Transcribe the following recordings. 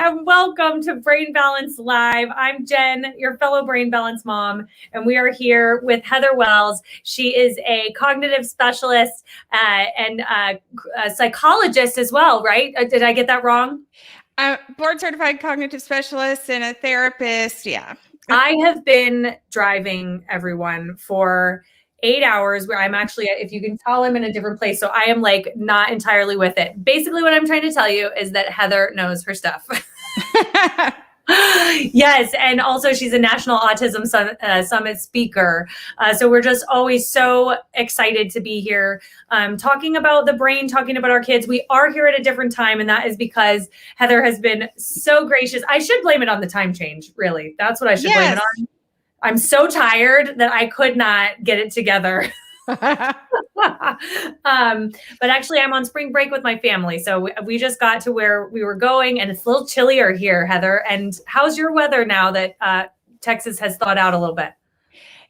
and welcome to Brain Balance Live. I'm Jen, your fellow Brain Balance mom, and we are here with Heather Wells. She is a cognitive specialist and a psychologist as well, right? Did I get that wrong? I'm board certified cognitive specialist and a therapist. Yeah. I have been driving everyone for 8 hours where I'm actually, if you can tell, I'm in a different place. So I am like not entirely with it. Basically, what I'm trying to tell you is that Heather knows her stuff. Yes. And also she's a National Autism Summit speaker. So we're just always so excited to be here talking about the brain, talking about our kids. We are here at a different time. And that is because Heather has been so gracious. I should blame it on the time change, really. That's what I should blame it on. I'm so tired that I could not get it together. But actually I'm on spring break with my family. So we just got to where we were going and it's a little chillier here, Heather. And how's your weather now that Texas has thawed out a little bit?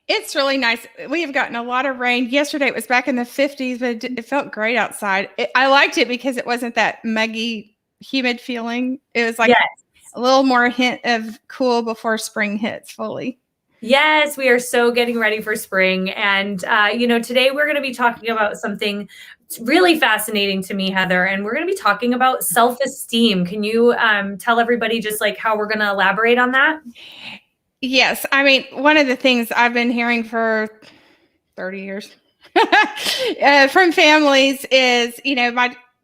It's really nice. We have gotten a lot of rain. Yesterday it was back in the 50s, but it felt great outside. I liked it because it wasn't that muggy, humid feeling. It was like a little more hint of cool before spring hits fully. Yes, we are so getting ready for spring. And, today we're going to be talking about something really fascinating to me, Heather, and we're going to be talking about self-esteem. Can you tell everybody just like how we're going to elaborate on that? Yes. I mean, one of the things I've been hearing for 30 years from families is,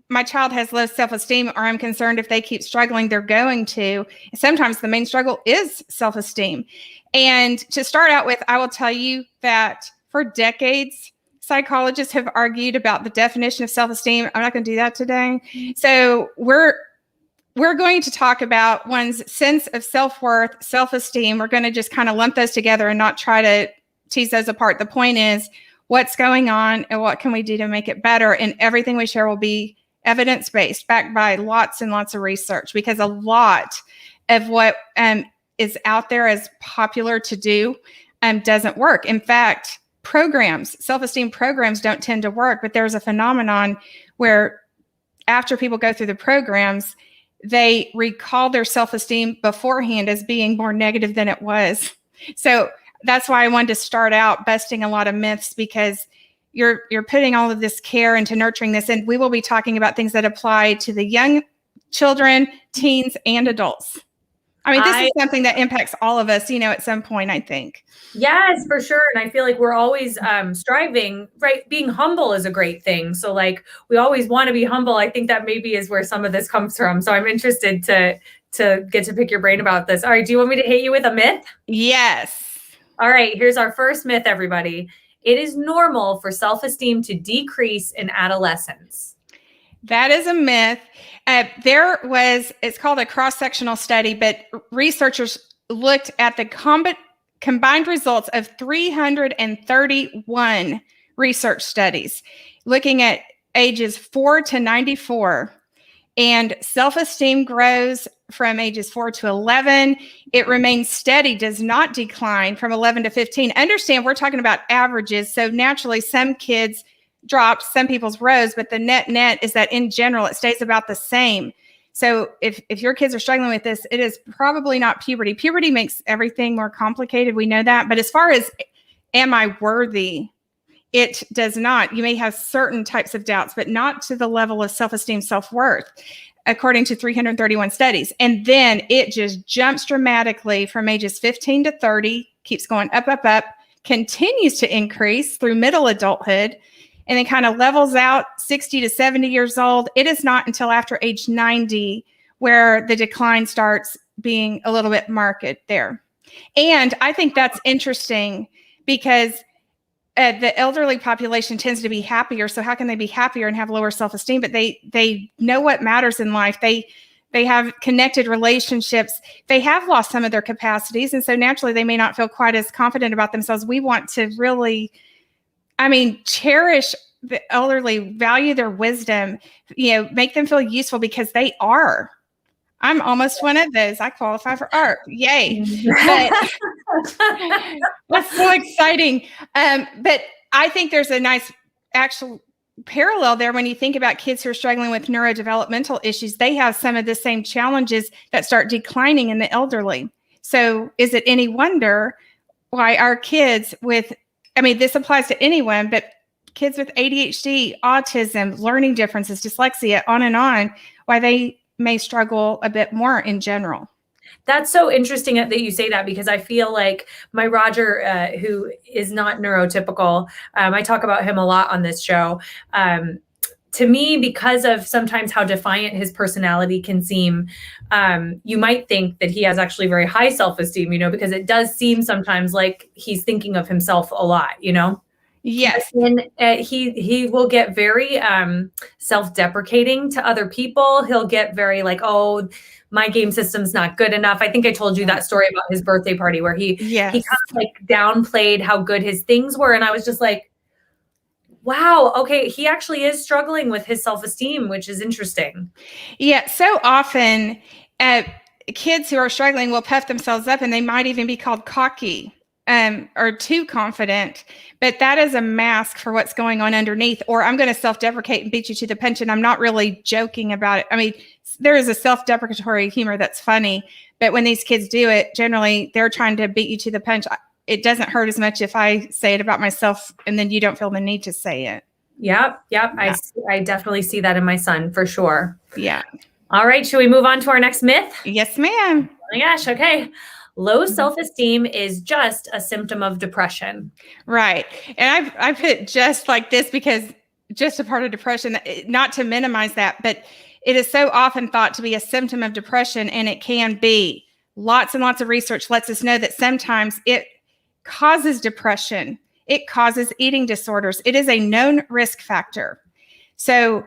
my child has low self-esteem, or I'm concerned if they keep struggling, they're going to. Sometimes the main struggle is self-esteem. And to start out with, I will tell you that for decades, psychologists have argued about the definition of self-esteem. I'm not going to do that today. So we're going to talk about one's sense of self-worth, self-esteem. We're going to just kind of lump those together and not try to tease those apart. The point is what's going on and what can we do to make it better. And everything we share will be evidence-based, backed by lots and lots of research, because a lot of what is out there as popular to do doesn't work. In fact, self-esteem programs don't tend to work, but there's a phenomenon where after people go through the programs, they recall their self-esteem beforehand as being more negative than it was. So that's why I wanted to start out busting a lot of myths, because you're putting all of this care into nurturing this. And we will be talking about things that apply to the young children, teens, and adults. I mean, this is something that impacts all of us, at some point, I think. Yes, for sure. And I feel like we're always striving, right? Being humble is a great thing. So like, we always want to be humble. I think that maybe is where some of this comes from. So I'm interested to get to pick your brain about this. All right. Do you want me to hit you with a myth? Yes. All right. Here's our first myth, everybody. It is normal for self-esteem to decrease in adolescence. That is a myth. It's called a cross-sectional study, but researchers looked at the combined results of 331 research studies, looking at ages 4 to 94. And self-esteem grows from ages 4 to 11. It remains steady, does not decline from 11 to 15. Understand, we're talking about averages. So naturally, some kids drop, some people's rose, but the net is that in general, it stays about the same. So if your kids are struggling with this, it is probably not puberty. Puberty makes everything more complicated. We know that. But as far as, am I worthy? It does not. You may have certain types of doubts, but not to the level of self-esteem, self-worth, according to 331 studies. And then it just jumps dramatically from ages 15 to 30, keeps going up, continues to increase through middle adulthood, and then kind of levels out 60 to 70 years old. It is not until after age 90 where the decline starts being a little bit marked there. And I think that's interesting because the elderly population tends to be happier. So how can they be happier and have lower self-esteem? But they know what matters in life. They have connected relationships. They have lost some of their capacities. And so naturally, they may not feel quite as confident about themselves. We want to really, cherish the elderly, value their wisdom, make them feel useful because they are. I'm almost one of those. I qualify for art. Yay. But that's so exciting. But I think there's a nice actual parallel there when you think about kids who are struggling with neurodevelopmental issues. They have some of the same challenges that start declining in the elderly. So is it any wonder why our kids with, I mean, this applies to anyone, but kids with ADHD, autism, learning differences, dyslexia, on, why they may struggle a bit more in general. That's so interesting that you say that, because I feel like my Roger, who is not neurotypical, I talk about him a lot on this show. To me, because of sometimes how defiant his personality can seem, you might think that he has actually very high self-esteem, because it does seem sometimes like he's thinking of himself a lot, Yes. And he will get very self-deprecating to other people. He'll get very like, oh, my game system's not good enough. I think I told you that story about his birthday party where he kind of like downplayed how good his things were. And I was just like, wow, okay, he actually is struggling with his self-esteem, which is interesting. Yeah, so often kids who are struggling will puff themselves up, and they might even be called cocky or too confident, but that is a mask for what's going on underneath. Or I'm going to self-deprecate and beat you to the punch, and I'm not really joking about it. I mean, there is a self-deprecatory humor that's funny, but when these kids do it, generally they're trying to beat you to the punch. It doesn't hurt as much if I say it about myself, and then you don't feel the need to say it. Yep. Yeah. I definitely see that in my son for sure. Yeah. All right. Should we move on to our next myth? Yes, ma'am. Oh my gosh. Okay. Low self-esteem is just a symptom of depression. Right. And I put it just like this because just a part of depression, not to minimize that, but it is so often thought to be a symptom of depression, and it can be. Lots and lots of research lets us know that sometimes it causes depression. It causes eating disorders. It is a known risk factor. So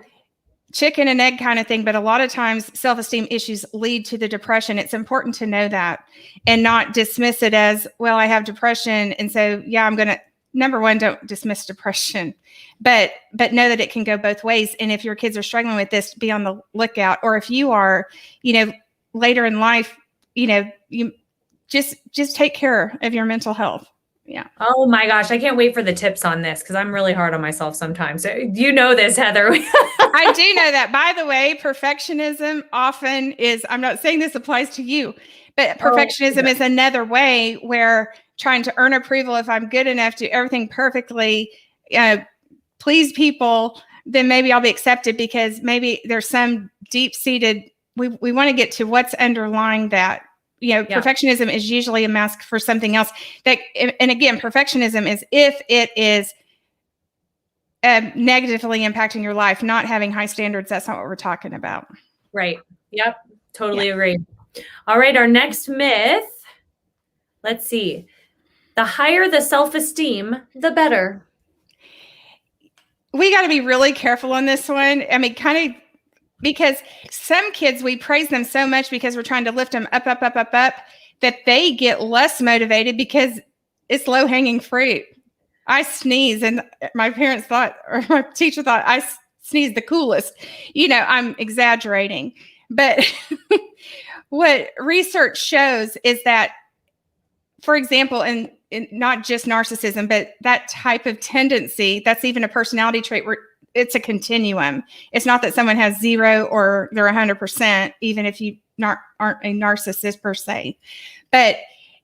chicken and egg kind of thing, but a lot of times self-esteem issues lead to the depression. It's important to know that and not dismiss it as, well, I have depression, and so, yeah, I'm going to, number one, don't dismiss depression, but know that it can go both ways. And if your kids are struggling with this, be on the lookout. Or if you are, later in life, you just take care of your mental health. Yeah. Oh my gosh. I can't wait for the tips on this, because I'm really hard on myself sometimes. So, you know this, Heather. I do know that. By the way, perfectionism often is, I'm not saying this applies to you, but perfectionism is another way where trying to earn approval, if I'm good enough, do everything perfectly, please people, then maybe I'll be accepted, because maybe there's some deep-seated, we want to get to what's underlying that. Perfectionism is usually a mask for something else. And again, perfectionism is if it is negatively impacting your life, not having high standards. That's not what we're talking about. Right. Yep. Totally agree. All right. Our next myth. Let's see. The higher the self-esteem, the better. We got to be really careful on this one. I mean, kind of, because some kids, we praise them so much because we're trying to lift them up, that they get less motivated because it's low-hanging fruit. I sneeze, and my parents thought, or my teacher thought, I sneeze the coolest. I'm exaggerating. But what research shows is that, for example, in not just narcissism, but that type of tendency, that's even a personality trait where it's a continuum. It's not that someone has 0 or they're 100%, even if you aren't a narcissist per se. But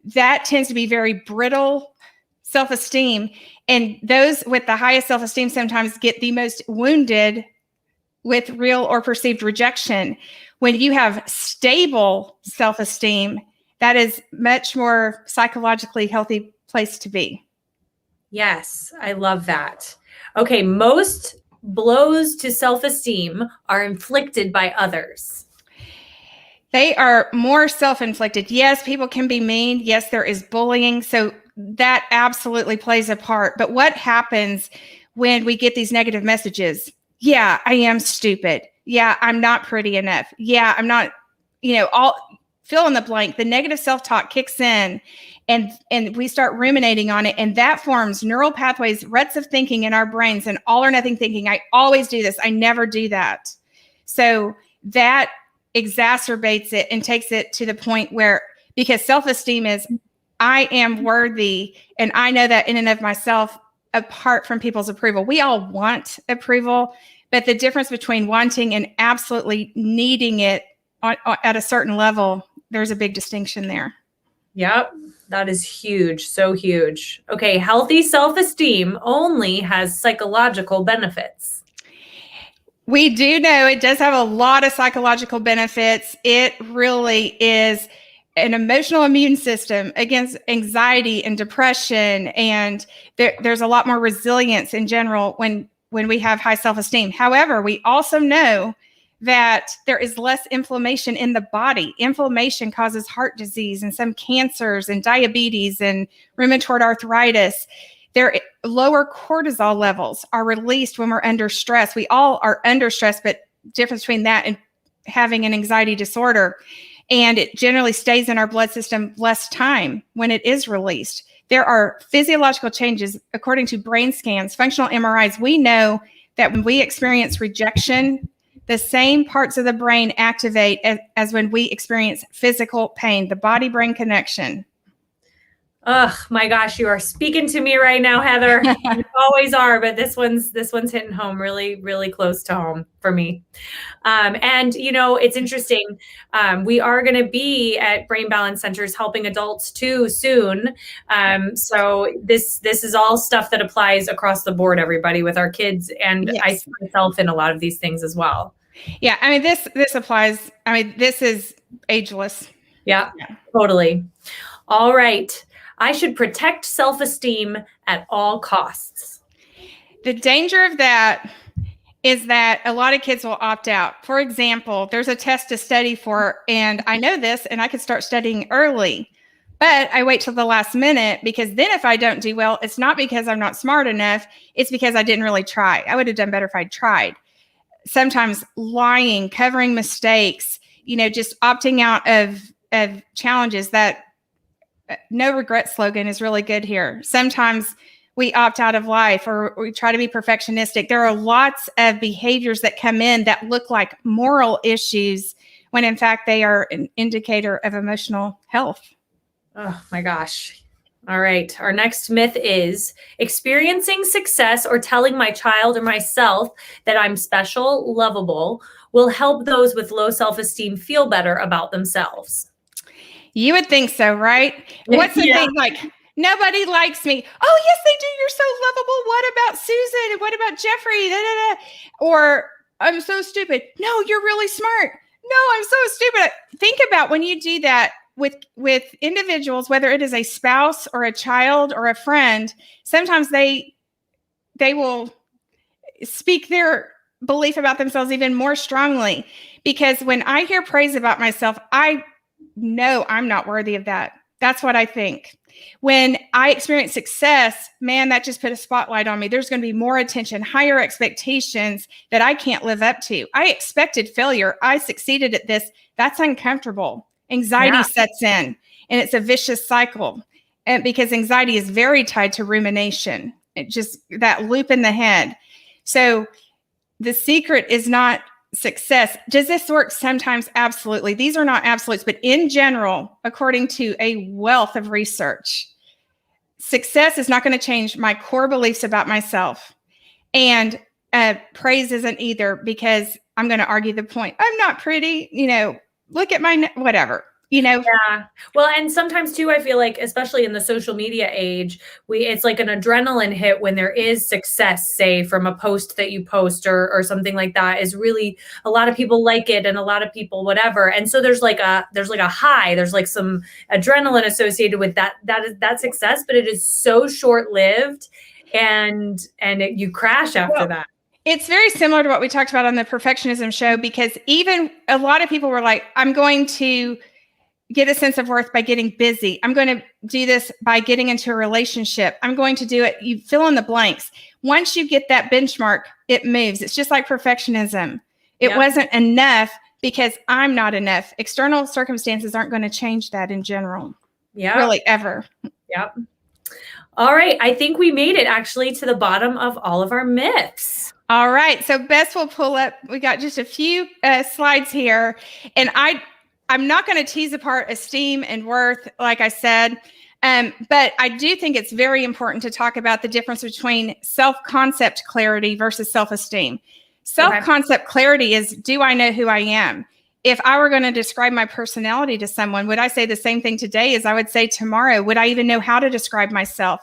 that tends to be very brittle self-esteem. And those with the highest self-esteem sometimes get the most wounded with real or perceived rejection. When you have stable self-esteem, that is much more psychologically healthy place to be. Yes, I love that. Okay, most blows to self-esteem are inflicted by others. They are more self-inflicted. Yes, people can be mean. Yes, there is bullying. So that absolutely plays a part. But what happens when we get these negative messages? Yeah, I am stupid. Yeah, I'm not pretty enough. Yeah, I'm not, all fill in the blank. The negative self-talk kicks in, and we start ruminating on it. And that forms neural pathways, ruts of thinking in our brains, and all or nothing thinking. I always do this. I never do that. So that exacerbates it and takes it to the point where, because self-esteem is, I am worthy, and I know that in and of myself, apart from people's approval. We all want approval, but the difference between wanting and absolutely needing it at a certain level, there's a big distinction there. Yep. That is huge. So huge. Okay. Healthy self-esteem only has psychological benefits. We do know it does have a lot of psychological benefits. It really is an emotional immune system against anxiety and depression. And there's a lot more resilience in general when we have high self-esteem. However, we also know that there is less inflammation in the body. Inflammation causes heart disease and some cancers and diabetes and rheumatoid arthritis. Their lower cortisol levels are released when we're under stress. We all are under stress, but difference between that and having an anxiety disorder. And it generally stays in our blood system less time when it is released. There are physiological changes according to brain scans, functional MRIs. We know that when we experience rejection, the same parts of the brain activate as when we experience physical pain, the body-brain connection. Oh my gosh, you are speaking to me right now, Heather. You always are, but this one's hitting home really, really close to home for me. And it's interesting. We are going to be at Brain Balance Centers helping adults too soon. So this is all stuff that applies across the board, everybody, with our kids. And yes. I see myself in a lot of these things as well. Yeah, I mean this applies. I mean, this is ageless. Yeah, totally. All right. I should protect self-esteem at all costs. The danger of that is that a lot of kids will opt out. For example, there's a test to study for, and I know this, and I could start studying early, but I wait till the last minute because then if I don't do well, it's not because I'm not smart enough. It's because I didn't really try. I would have done better if I'd tried. Sometimes lying, covering mistakes, just opting out of challenges. That no regret slogan is really good here. Sometimes we opt out of life or we try to be perfectionistic. There are lots of behaviors that come in that look like moral issues when in fact they are an indicator of emotional health. Oh my gosh. All right. Our next myth is experiencing success or telling my child or myself that I'm special, lovable will help those with low self-esteem feel better about themselves. You would think so, right? What's the thing like? Nobody likes me. Oh, yes, they do. You're so lovable. What about Susan? What about Jeffrey? Da, da, da. Or I'm so stupid. No, you're really smart. No, I'm so stupid. Think about when you do that with individuals, whether it is a spouse or a child or a friend, sometimes they will speak their belief about themselves even more strongly. Because when I hear praise about myself, I know I'm not worthy of that. That's what I think. When I experience success, man, that just put a spotlight on me. There's going to be more attention, higher expectations that I can't live up to. I expected failure. I succeeded at this. That's uncomfortable. Anxiety sets in, and it's a vicious cycle. And because anxiety is very tied to rumination, it just that loop in the head. So the secret is not success. Does this work? Sometimes, absolutely. These are not absolutes, but in general, according to a wealth of research, success is not going to change my core beliefs about myself. And praise isn't either, because I'm going to argue the point. I'm not pretty, look at my, whatever. Yeah. Well, and sometimes too, I feel like, especially in the social media age, it's like an adrenaline hit when there is success, say from a post that you post or something like that, is really, a lot of people like it and a lot of people, whatever. And so there's like a high, there's like some adrenaline associated with that success, but it is so short-lived and you crash after that. It's very similar to what we talked about on the perfectionism show, because even a lot of people were like, I'm going to get a sense of worth by getting busy. I'm going to do this by getting into a relationship. I'm going to do it. You fill in the blanks. Once you get that benchmark, it moves. It's just like perfectionism. It wasn't enough because I'm not enough. External circumstances aren't going to change that in general. Yeah. Really, ever. Yep. All right. I think we made it actually to the bottom of all of our myths. All right. So Bess will pull up. We got just a few slides here. And I'm not going to tease apart esteem and worth, like I said. But I do think it's very important to talk about the difference between self-concept clarity versus self-esteem. Self-concept clarity is, do I know who I am? If I were going to describe my personality to someone, would I say the same thing today as I would say tomorrow? Would I even know how to describe myself?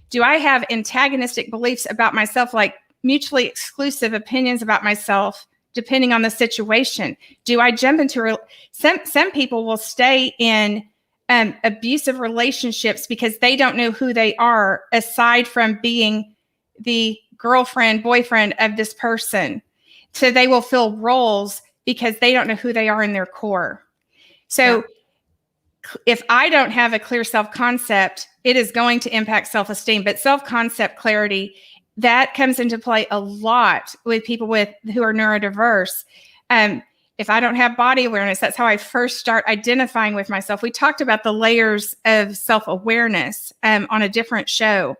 Do I have antagonistic beliefs about myself, like mutually exclusive opinions about myself, depending on the situation? Do I jump into some people will stay in abusive relationships because they don't know who they are aside from being the girlfriend, boyfriend of this person. So they will fill roles because they don't know who they are in their core. So if I don't have a clear self-concept, it is going to impact self-esteem. But self-concept clarity, that comes into play a lot with people who are neurodiverse. If I don't have body awareness, that's how I first start identifying with myself. We talked about the layers of self-awareness on a different show.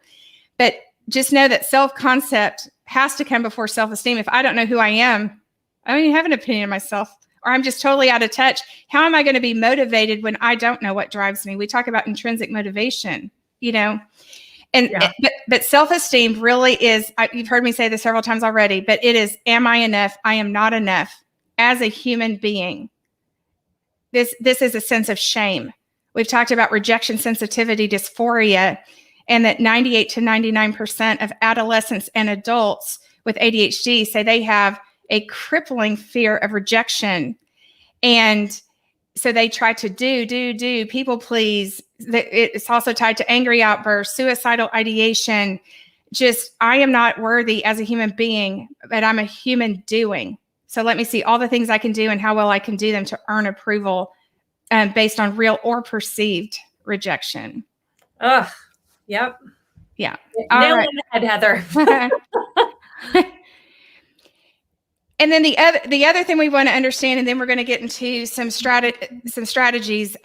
But just know that self-concept has to come before self-esteem. If I don't know who I am, I don't even have an opinion of myself, or I'm just totally out of touch. How am I going to be motivated when I don't know what drives me? We talk about intrinsic motivation, and but self-esteem really is, you've heard me say this several times already, but it is, am I enough? I am not enough as a human being. This is a sense of shame. We've talked about rejection sensitivity dysphoria, and that 98 to 99% of adolescents and adults with ADHD say they have a crippling fear of rejection. And so they try to do, people please. It's also tied to angry outbursts, suicidal ideation. Just, I am not worthy as a human being, but I'm a human doing. So let me see all the things I can do and how well I can do them to earn approval based on real or perceived rejection. Ugh. Yep. Yeah. Nail on the head, Heather. And then the other thing we want to understand, and then we're going to get into some strategies.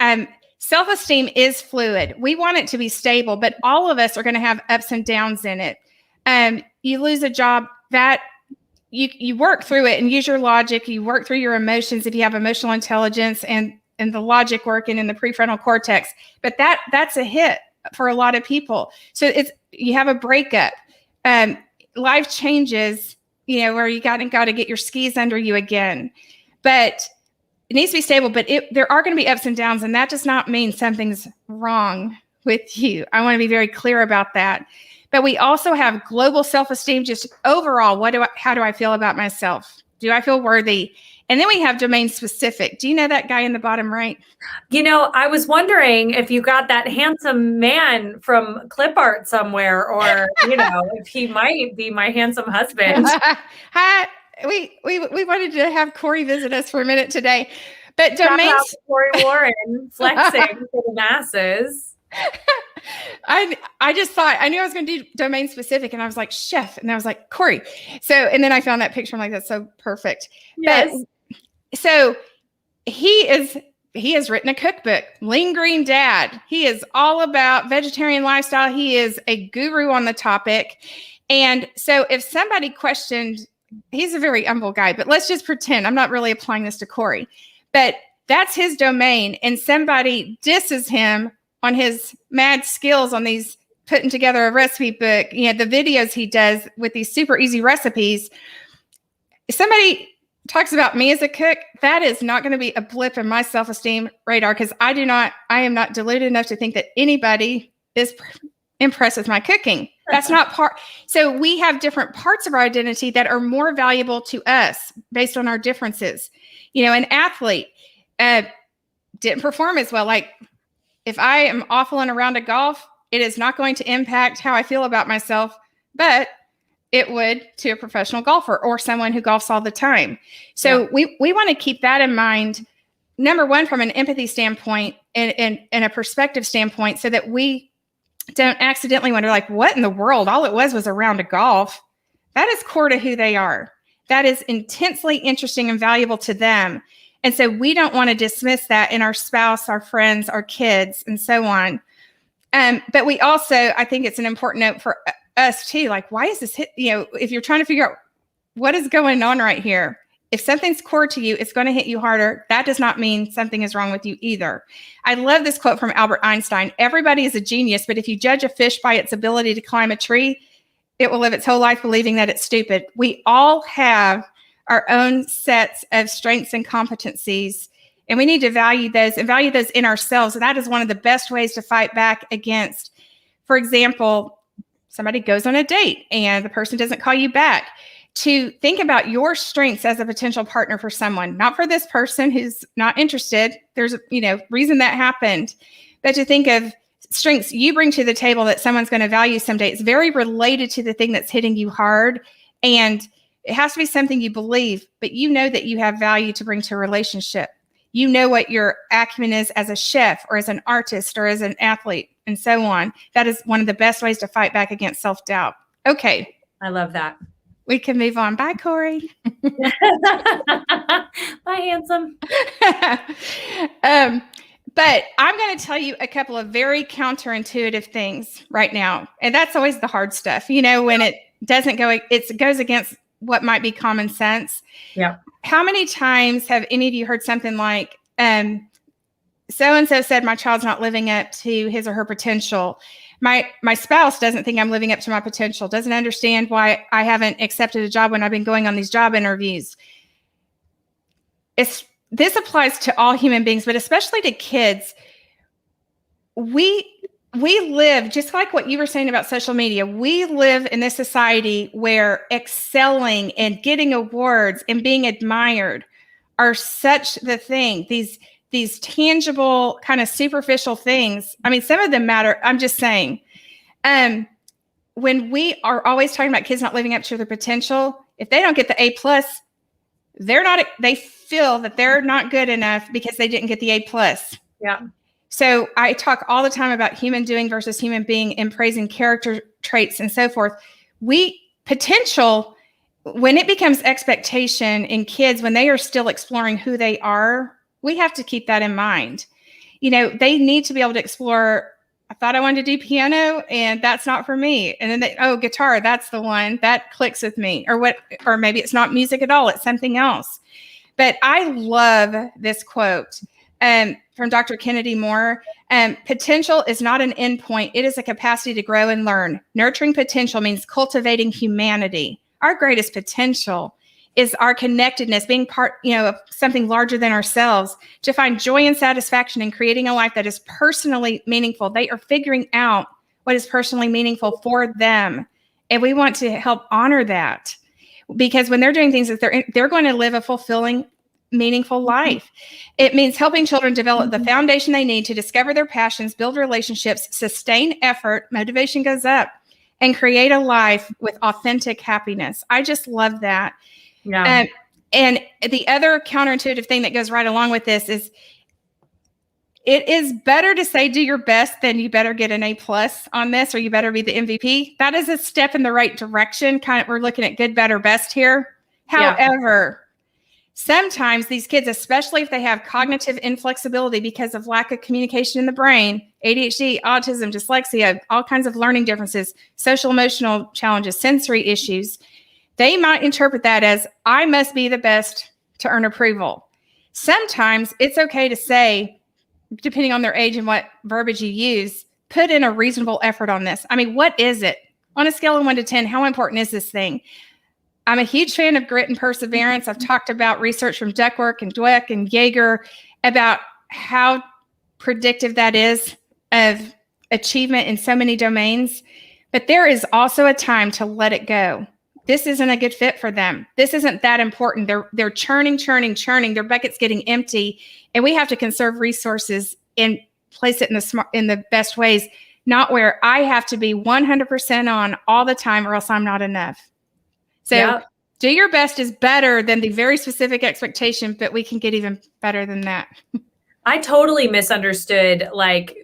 Self-esteem is fluid. We want it to be stable, but all of us are going to have ups and downs in it. You lose a job, that you work through it and use your logic. You work through your emotions if you have emotional intelligence and the logic working in the prefrontal cortex. But that's a hit for a lot of people. So you have a breakup. Life changes. Where you got to get your skis under you again. But it needs to be stable, but there are going to be ups and downs, and that does not mean something's wrong with you. I want to be very clear about that. But we also have global self-esteem, just overall, how do I feel about myself? Do I feel worthy? And then we have domain specific. Do you know that guy in the bottom right? I was wondering if you got that handsome man from clip art somewhere, or, if he might be my handsome husband. Hi. We wanted to have Corey visit us for a minute today. But domain Corey Warren flexing for the masses. I just thought, I knew I was going to do domain specific, and I was like, chef, and I was like, Corey. So, and then I found that picture. I'm like, that's so perfect. Yes. But, so he has written a cookbook, Lean Green Dad. He is all about vegetarian lifestyle. He is a guru on the topic. And so if somebody questioned, he's a very humble guy, but let's just pretend, I'm not really applying this to Corey, but that's his domain. And somebody disses him on his mad skills on these putting together a recipe book, the videos he does with these super easy recipes. If somebody talks about me as a cook, that is not going to be a blip in my self-esteem radar, because I am not deluded enough to think that anybody is impressed with my cooking. That's not part. So we have different parts of our identity that are more valuable to us based on our differences. An athlete didn't perform as well. Like, if I am awful in a round of golf, it is not going to impact how I feel about myself, but it would to a professional golfer or someone who golfs all the time. So we want to keep that in mind, number one, from an empathy standpoint and a perspective standpoint, so that we don't accidentally wonder, like, what in the world? All it was a round of golf. That is core to who they are. That is intensely interesting and valuable to them. And so we don't want to dismiss that in our spouse, our friends, our kids, and so on. But we also, I think it's an important note for us too, like, why is this hit? If you're trying to figure out what is going on right here, If something's core to you, it's going to hit you harder. That does not mean something is wrong with you either. I love this quote from Albert Einstein. Everybody is a genius, but if you judge a fish by its ability to climb a tree, it will live its whole life believing that it's stupid. We all have our own sets of strengths and competencies, and we need to value those and value those in ourselves. And that is one of the best ways to fight back against, for example, somebody goes on a date and the person doesn't call you back. To think about your strengths as a potential partner for someone, not for this person who's not interested. There's a reason that happened, but to think of strengths you bring to the table that someone's going to value someday. It's very related to the thing that's hitting you hard, and it has to be something you believe, but you know that you have value to bring to a relationship. You know what your acumen is as a chef or as an artist or as an athlete and so on. That is one of the best ways to fight back against self-doubt. Okay. I love that. We can move on. Bye, Corey. Bye, handsome. But I'm going to tell you a couple of very counterintuitive things right now. And that's always the hard stuff. When it doesn't go, it goes against what might be common sense. Yeah. How many times have any of you heard something like, so-and-so said my child's not living up to his or her potential? My spouse doesn't think I'm living up to my potential, doesn't understand why I haven't accepted a job when I've been going on these job interviews. This applies to all human beings, but especially to kids. We live, just like what you were saying about social media, we live in this society where excelling and getting awards and being admired are such the thing. These tangible, kind of superficial things. I mean, some of them matter. I'm just saying. When we are always talking about kids not living up to their potential, if they don't get the A+, they feel that they're not good enough because they didn't get the A+. Yeah. So I talk all the time about human doing versus human being and praising character traits and so forth. Potential, when it becomes expectation in kids, when they are still exploring who they are, we have to keep that in mind. They need to be able to explore, I thought I wanted to do piano and that's not for me. And then guitar, that's the one that clicks with me, or maybe it's not music at all. It's something else. But I love this quote from Dr. Kennedy Moore. Potential is not an endpoint. It is a capacity to grow and learn. Nurturing potential means cultivating humanity. Our greatest potential is our connectedness, being part, of something larger than ourselves, to find joy and satisfaction in creating a life that is personally meaningful. They are figuring out what is personally meaningful for them. And we want to help honor that, because when they're doing things that they're going to live a fulfilling, meaningful life. It means helping children develop the foundation they need to discover their passions, build relationships, sustain effort, motivation goes up, and create a life with authentic happiness. I just love that. Yeah. And the other counterintuitive thing that goes right along with this is it is better to say do your best than you better get an A+ on this, or you better be the MVP. That is a step in the right direction. We're looking at good, better, best here. However, sometimes these kids, especially if they have cognitive inflexibility because of lack of communication in the brain, ADHD, autism, dyslexia, all kinds of learning differences, social emotional challenges, sensory issues, they might interpret that as, I must be the best to earn approval. Sometimes it's okay to say, depending on their age and what verbiage you use, put in a reasonable effort on this. I mean, what is it? On a scale of 1 to 10, how important is this thing? I'm a huge fan of grit and perseverance. I've talked about research from Duckworth and Dweck and Jaeger about how predictive that is of achievement in so many domains. But there is also a time to let it go. This isn't a good fit for them. This isn't that important. They're churning. Their bucket's getting empty, and we have to conserve resources and place it in the best ways, not where I have to be 100% on all the time or else I'm not enough. So do your best is better than the very specific expectation, but we can get even better than that. I totally misunderstood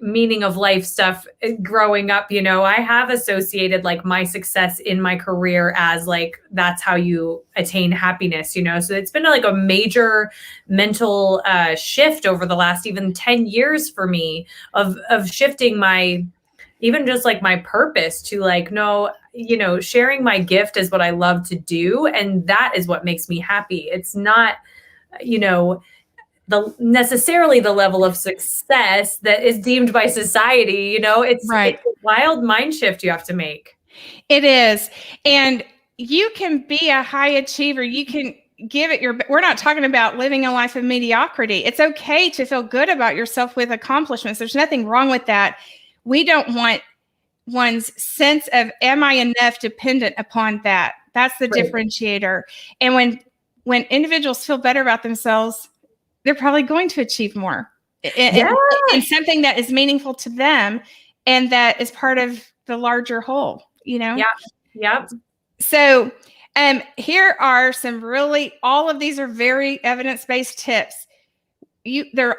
meaning of life stuff growing up. I have associated my success in my career as that's how you attain happiness, so it's been a major mental shift over the last even 10 years for me of shifting my, even just my purpose to no, sharing my gift is what I love to do. And that is what makes me happy. It's not, necessarily the level of success that is deemed by society. It's Right. a wild mind shift you have to make. It is. And you can be a high achiever. You can give it we're not talking about living a life of mediocrity. It's okay to feel good about yourself with accomplishments. There's nothing wrong with that. We don't want one's sense of am I enough dependent upon that. That's the Right. differentiator. And when individuals feel better about themselves, they're probably going to achieve more in something that is meaningful to them and that is part of the larger whole, Yeah. Yep. So here are some all of these are very evidence-based tips. There's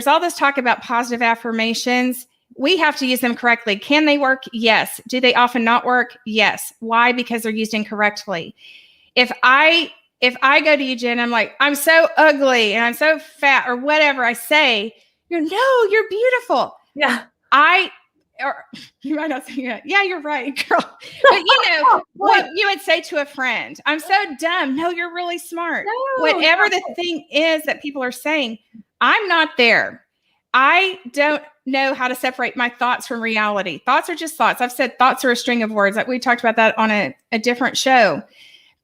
all this talk about positive affirmations. We have to use them correctly. Can they work? Yes. Do they often not work? Yes. Why? Because they're used incorrectly. If I go to you, Jen, I'm like, I'm so ugly and I'm so fat or whatever I say, no, you're beautiful. Yeah. Or you might not say that. Yeah, you're right, girl. But what you would say to a friend, I'm so dumb. No, you're really smart. Whatever the thing is that people are saying, I'm not there. I don't know how to separate my thoughts from reality. Thoughts are just thoughts. I've said thoughts are a string of words. Like we talked about that on a different show.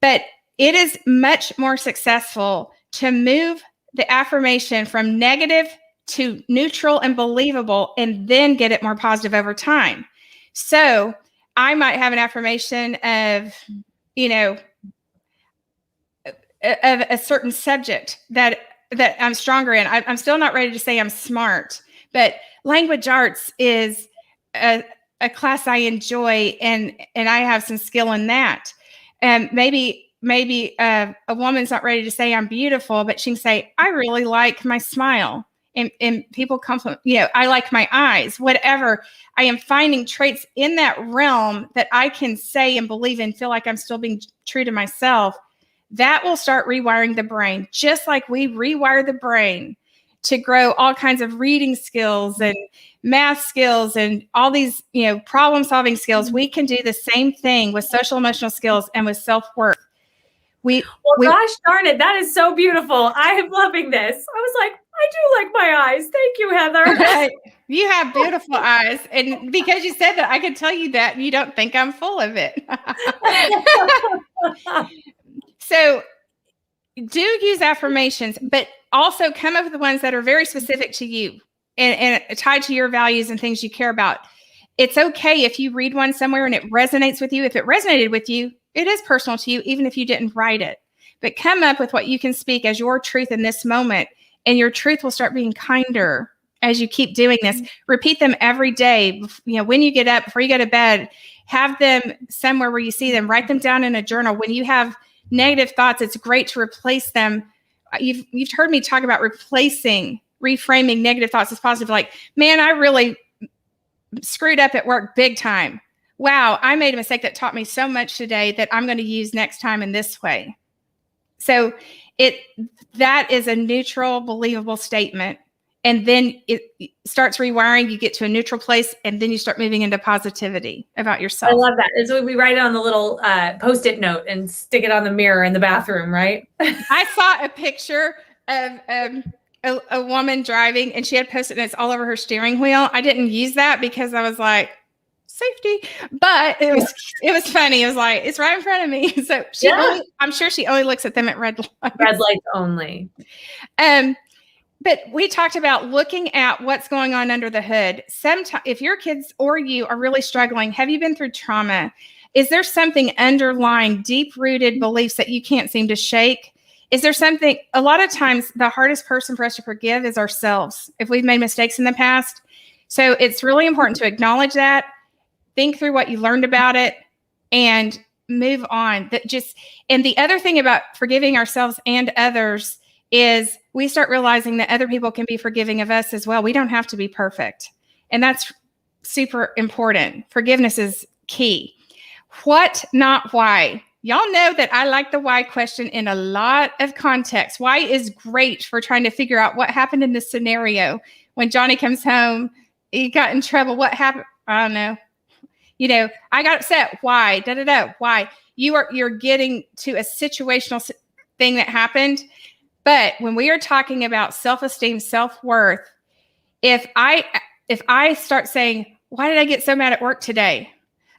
But it is much more successful to move the affirmation from negative to neutral and believable and then get it more positive over time. So I might have an affirmation of, of a certain subject that I'm stronger in. I'm still not ready to say I'm smart, but language arts is a class I enjoy and I have some skill in that. And maybe a woman's not ready to say I'm beautiful, but she can say, I really like my smile. And people compliment, I like my eyes, whatever. I am finding traits in that realm that I can say and believe and feel like I'm still being true to myself. That will start rewiring the brain, just like we rewire the brain to grow all kinds of reading skills and math skills and all these, problem solving skills. We can do the same thing with social emotional skills and with self-worth. Gosh darn it. That is so beautiful. I am loving this. I was like, I do like my eyes. Thank you, Heather. You have beautiful eyes. And because you said that, I can tell you that and you don't think I'm full of it. So do use affirmations, but also come up with the ones that are very specific to you and tied to your values and things you care about. It's okay if you read one somewhere and it resonates with you. If it resonated with you, it is personal to you, even if you didn't write it. But come up with what you can speak as your truth in this moment, and your truth will start being kinder as you keep doing this. Repeat them every day. When you get up, before you go to bed, have them somewhere where you see them. Write them down in a journal. When you have negative thoughts, it's great to replace them. You've heard me talk about reframing negative thoughts as positive. Like, man, I really screwed up at work big time. Wow, I made a mistake that taught me so much today that I'm going to use next time in this way. So that is a neutral, believable statement. And then it starts rewiring. You get to a neutral place, and then you start moving into positivity about yourself. I love that. And so we write it on the little Post-it note and stick it on the mirror in the bathroom, right? I saw a picture of a woman driving, and she had Post-it notes all over her steering wheel. I didn't use that because I was like, safety, but it was funny. It was like, it's right in front of me. So I'm sure she only looks at them at red lights. Red lights only. But we talked about looking at what's going on under the hood. Sometimes, if your kids or you are really struggling, have you been through trauma? Is there something underlying, deep-rooted beliefs that you can't seem to shake? Is there something? A lot of times, the hardest person for us to forgive is ourselves if we've made mistakes in the past. So it's really important to acknowledge that, think through what you learned about it, and move on. And the other thing about forgiving ourselves and others is we start realizing that other people can be forgiving of us as well. We don't have to be perfect. And that's super important. Forgiveness is key. What, not why. Y'all know that I like the why question in a lot of context. Why is great for trying to figure out what happened in this scenario. When Johnny comes home, he got in trouble. What happened? I don't know. I got upset. Why? Da da da. Why? You're getting to a situational thing that happened. But when we are talking about self-esteem, self-worth, if I start saying, why did I get so mad at work today?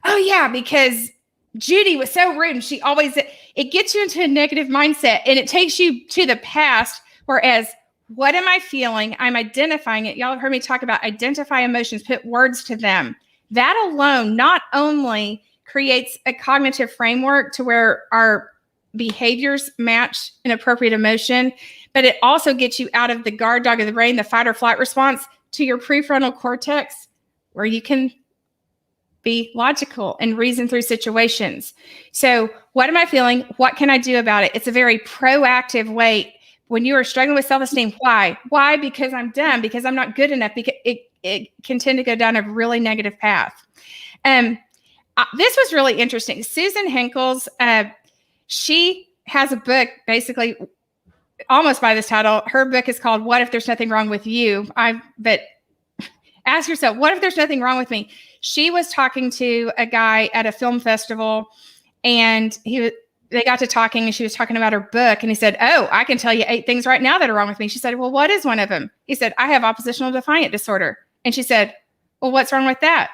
Oh yeah, because Judy was so rude and it gets you into a negative mindset and it takes you to the past. Whereas, what am I feeling? I'm identifying it. Y'all have heard me talk about identify emotions, put words to them. That alone not only creates a cognitive framework to where our behaviors match an appropriate emotion, but it also gets you out of the guard dog of the brain, the fight or flight response, to your prefrontal cortex, where you can be logical and reason through situations. So what am I feeling? What can I do about it? It's a very proactive way. When you are struggling with self-esteem, why? Why? Because I'm dumb, because I'm not good enough, because it can tend to go down a really negative path. This was really interesting. Susan Henkel's, she has a book, basically almost by this title. Her book is called What If There's Nothing Wrong with You? But ask yourself, what if there's nothing wrong with me? She was talking to a guy at a film festival, and they got to talking, and she was talking about her book, and he said, oh, I can tell you 8 things right now that are wrong with me. She said, well, what is one of them? He said, I have oppositional defiant disorder. And she said, well, what's wrong with that?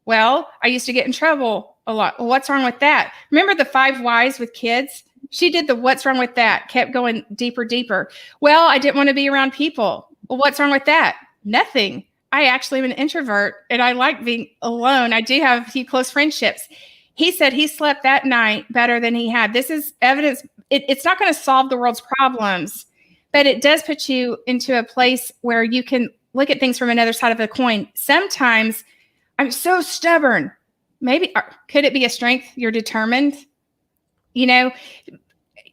Well, I used to get in trouble a lot. Well, what's wrong with that? Remember the 5 whys with kids? She did the what's wrong with that, kept going deeper, deeper. Well, I didn't want to be around people. Well, what's wrong with that? Nothing. I actually am an introvert and I like being alone. I do have a few close friendships. He said he slept that night better than he had. This is evidence. It's not going to solve the world's problems, but it does put you into a place where you can look at things from another side of the coin. Sometimes I'm so stubborn. Maybe, could it be a strength? You're determined. I'm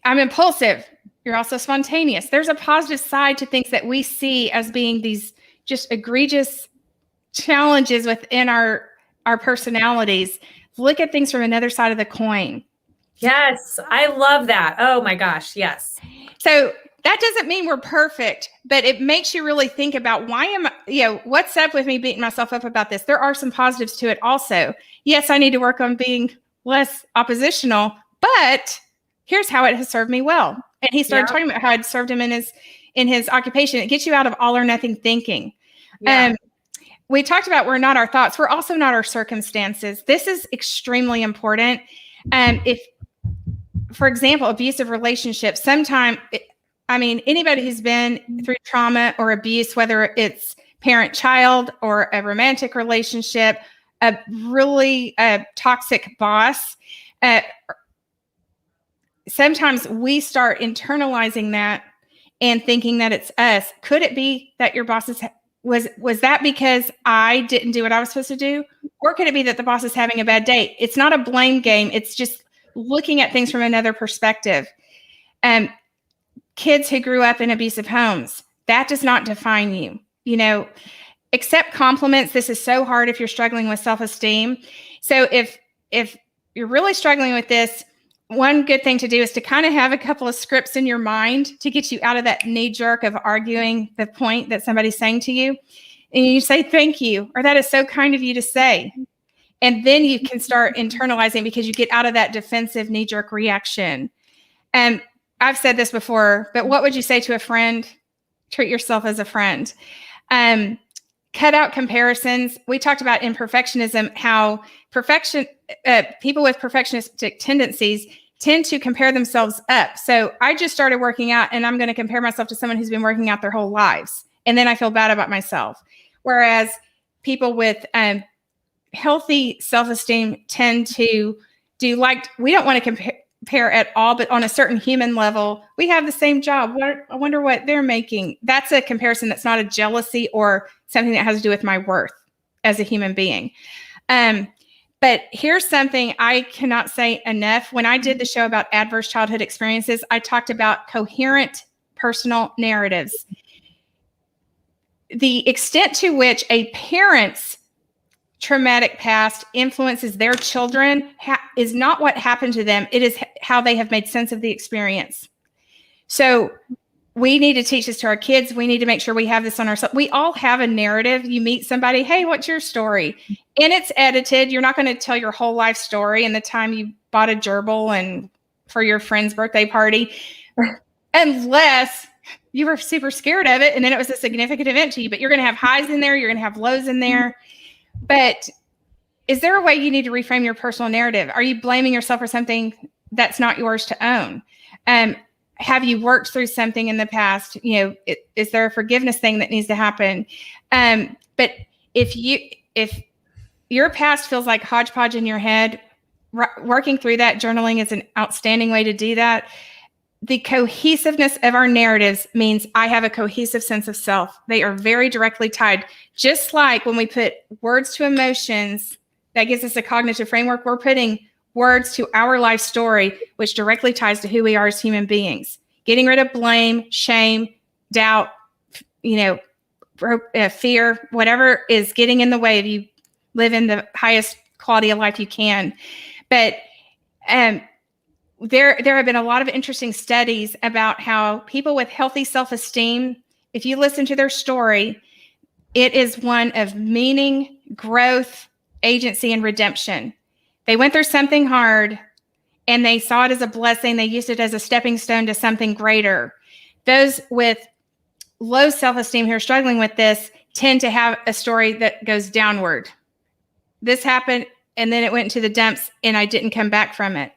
impulsive. You're also spontaneous. There's a positive side to things that we see as being these just egregious challenges within our personalities. Look at things from another side of the coin. Yes, I love that. Oh my gosh, yes. So that doesn't mean we're perfect, but it makes you really think about what's up with me beating myself up about this? There are some positives to it also. Yes, I need to work on being less oppositional, but here's how it has served me well. And he started talking about how it served him in his occupation. It gets you out of all or nothing thinking. Yeah. We talked about we're not our thoughts. We're also not our circumstances. This is extremely important. If, for example, abusive relationships, anybody who's been through trauma or abuse, whether it's parent-child or a romantic relationship, a really toxic boss, sometimes we start internalizing that and thinking that it's us. Could it be that your boss was that because I didn't do what I was supposed to do? Or could it be that the boss is having a bad day? It's not a blame game. It's just looking at things from another perspective. Kids who grew up in abusive homes, that does not define you. Accept compliments. This is so hard if you're struggling with self-esteem. So if you're really struggling with this, one good thing to do is to kind of have a couple of scripts in your mind to get you out of that knee jerk of arguing the point that somebody's saying to you. And you say, thank you, or that is so kind of you to say. And then you can start internalizing because you get out of that defensive knee jerk reaction. And I've said this before, but what would you say to a friend? Treat yourself as a friend. Cut out comparisons. We talked about imperfectionism, how people with perfectionistic tendencies tend to compare themselves up. So I just started working out and I'm going to compare myself to someone who's been working out their whole lives. And then I feel bad about myself. Whereas people with healthy self-esteem tend to we don't want to compare at all, but on a certain human level, we have the same job. I wonder what they're making. That's a comparison that's not a jealousy or something that has to do with my worth as a human being. But here's something I cannot say enough. When I did the show about adverse childhood experiences, I talked about coherent personal narratives. The extent to which a parent's traumatic past influences their children is not what happened to them. It is how they have made sense of the experience. So we need to teach this to our kids. We need to make sure we have this on ourselves. We all have a narrative. You meet somebody, hey, what's your story? And it's edited. You're not going to tell your whole life story in the time you bought a gerbil and for your friend's birthday party, unless you were super scared of it and then it was a significant event to you. But you're going to have highs in there. You're going to have lows in there. But is there a way you need to reframe your personal narrative? Are you blaming yourself for something that's not yours to own? Have you worked through something in the past? Is there a forgiveness thing that needs to happen? But if your past feels like hodgepodge in your head, working through that, journaling is an outstanding way to do that. The cohesiveness of our narratives means I have a cohesive sense of self. They are very directly tied. Just like when we put words to emotions, that gives us a cognitive framework. We're putting words to our life story, which directly ties to who we are as human beings. Getting rid of blame, shame, doubt, fear, whatever is getting in the way of you live in the highest quality of life you can. But there have been a lot of interesting studies about how people with healthy self-esteem, if you listen to their story, it is one of meaning, growth, agency, and redemption. They went through something hard and they saw it as a blessing. They used it as a stepping stone to something greater. Those with low self-esteem who are struggling with this tend to have a story that goes downward. This happened and then it went into the dumps and I didn't come back from it.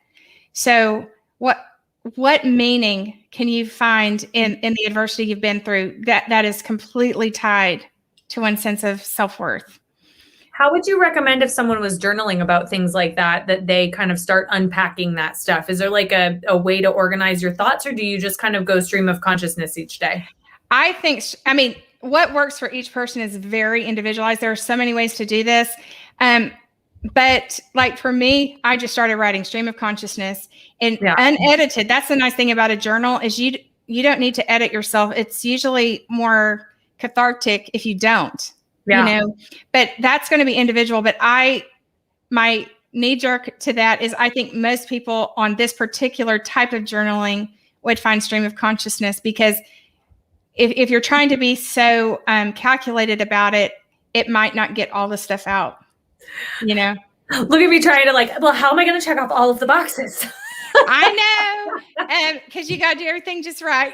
So what meaning can you find in the adversity you've been through that is completely tied to one sense of self-worth? How would you recommend if someone was journaling about things like that they kind of start unpacking that stuff? Is there like a way to organize your thoughts, or do you just kind of go stream of consciousness each day? I mean, what works for each person is very individualized. There are so many ways to do this. But like for me, I just started writing stream of consciousness and unedited. That's the nice thing about a journal is you don't need to edit yourself. It's usually more cathartic if you don't. But that's going to be individual. But my knee jerk to that is I think most people on this particular type of journaling would find stream of consciousness, because if you're trying to be so calculated about it, it might not get all the stuff out. Look at me trying to how am I going to check off all of the boxes? I know, because you got to do everything just right.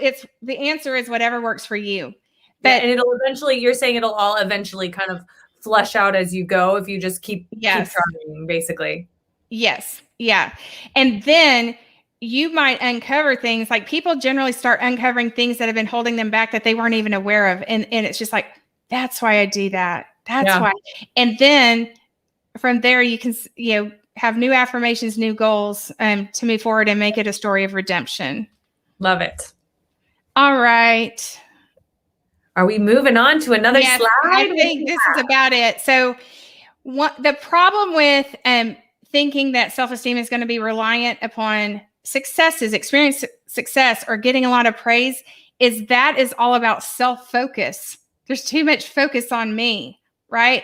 It's the answer is whatever works for you. But and you're saying it'll all eventually kind of flush out as you go if you just keep trying, basically. Yes. Yeah. And then you might uncover things, like people generally start uncovering things that have been holding them back that they weren't even aware of. And it's just like, that's why I do that. That's why. And then from there, you can, have new affirmations, new goals to move forward and make it a story of redemption. Love it. All right. Are we moving on to another slide? I think this is about it. So the problem with thinking that self-esteem is going to be reliant upon successes, experience success, or getting a lot of praise is that is all about self-focus. There's too much focus on me, right?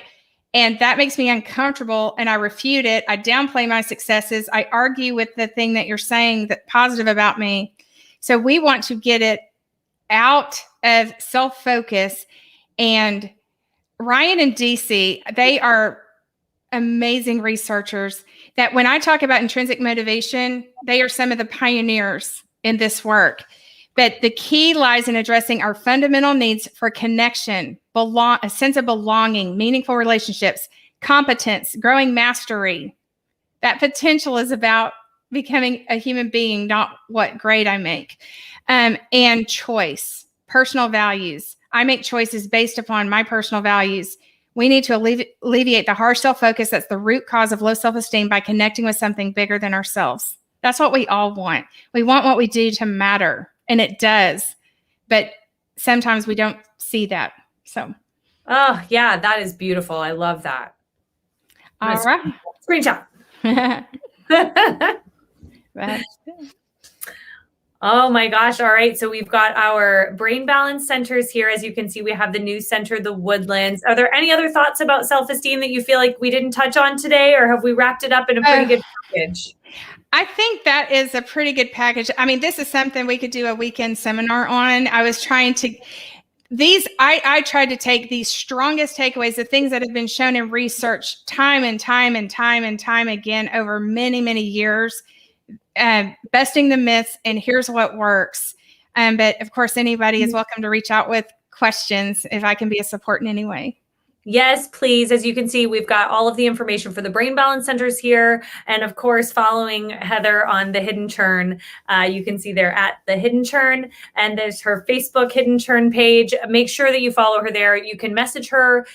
And that makes me uncomfortable, and I refute it. I downplay my successes. I argue with the thing that you're saying that's positive about me. So we want to get it out of self-focus. And Ryan and DC, they are amazing researchers that when I talk about intrinsic motivation, they are some of the pioneers in this work. But the key lies in addressing our fundamental needs for connection, a sense of belonging, meaningful relationships, competence, growing mastery. That potential is about becoming a human being, not what grade I make. And choice, personal values. I make choices based upon my personal values. We need to alleviate the harsh self-focus that's the root cause of low self-esteem by connecting with something bigger than ourselves. That's what we all want. We want what we do to matter. And it does, but sometimes we don't see that. So, oh yeah, that is beautiful. I love that. All right, screenshot. That's good. Oh my gosh. All right. So we've got our brain balance centers here. As you can see, we have the new center, the Woodlands. Are there any other thoughts about self-esteem that you feel like we didn't touch on today, or have we wrapped it up in a pretty good package? I think that is a pretty good package. I mean, this is something we could do a weekend seminar on. I was trying to I tried to take these strongest takeaways, the things that have been shown in research time and time and time and time again over many, many years, busting the myths, and here's what works. But of course, anybody is welcome to reach out with questions if I can be a support in any way. Yes, please. As you can see, we've got all of the information for the brain balance centers here. And of course, following Heather on the Hidden Churn, you can see there at the Hidden Churn, and there's her Facebook Hidden Churn page. Make sure that you follow her there. You can message her.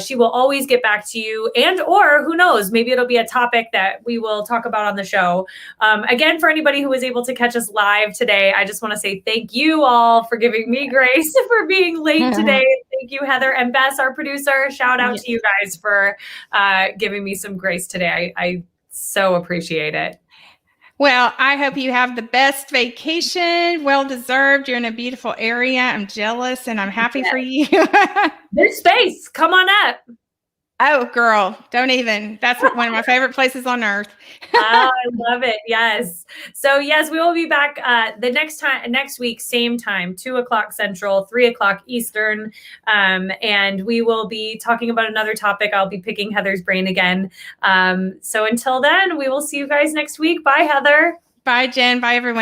She will always get back to you, and or who knows, maybe it'll be a topic that we will talk about on the show. Again, for anybody who was able to catch us live today, I just want to say thank you all for giving me grace for being late today. Thank you, Heather and Bess, our producer. Shout out to you guys for giving me some grace today. I so appreciate it. Well, I hope you have the best vacation. Well deserved. You're in a beautiful area. I'm jealous and I'm happy for you. There's space. Come on up. Oh, girl, don't even. That's one of my favorite places on earth. I love it. Yes. So yes, we will be back the next week, same time, 2:00 Central, 3:00 Eastern. And we will be talking about another topic. I'll be picking Heather's brain again. So until then, we will see you guys next week. Bye, Heather. Bye, Jen. Bye, everyone.